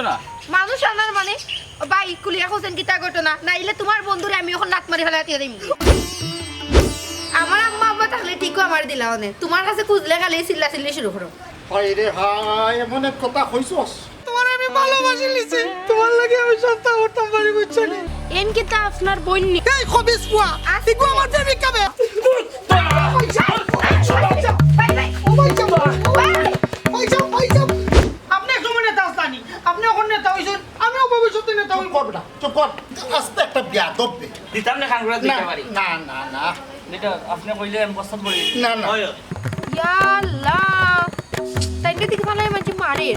না মানুষ আনার মানে ভাই কুলিয়া হোসেন কিতা ঘটনা নাইলে তোমার বন্ধুরে আমি এখন লাত মারি ফেলা দিয়ে দিই আমার আম্মা আব্বা তাহলে ঠিকও আমার দিলা অনে তোমার কাছে খুঁজলে খালি চিল্লা চিল্লি শুরু করো হায় রে হায় এমন এক কথা কইছস তোমার আমি ভালোবাসি লিছি তোমার লাগে আমি সপ্তাহ করতাম পারি বুঝছেন এন কিতা আপনার বইনি এই খবিস পুয়া ইগো আমার প্রেমিক কাবে আপনি এক সময় নেতা হস্তানি আপনি এখন নেতা হইছেন আমিও ভবিষ্যতে নেতা হইব করবে না চুপ কর আস্তে একটা বিয়া দববে দিতাম না খান করে না দিতে পারি না না না এটা আপনি কইলে আমি প্রস্তাব করি না না হয় ইয়া আল্লাহ তাইকে দিকে ভালো মাঝে মারে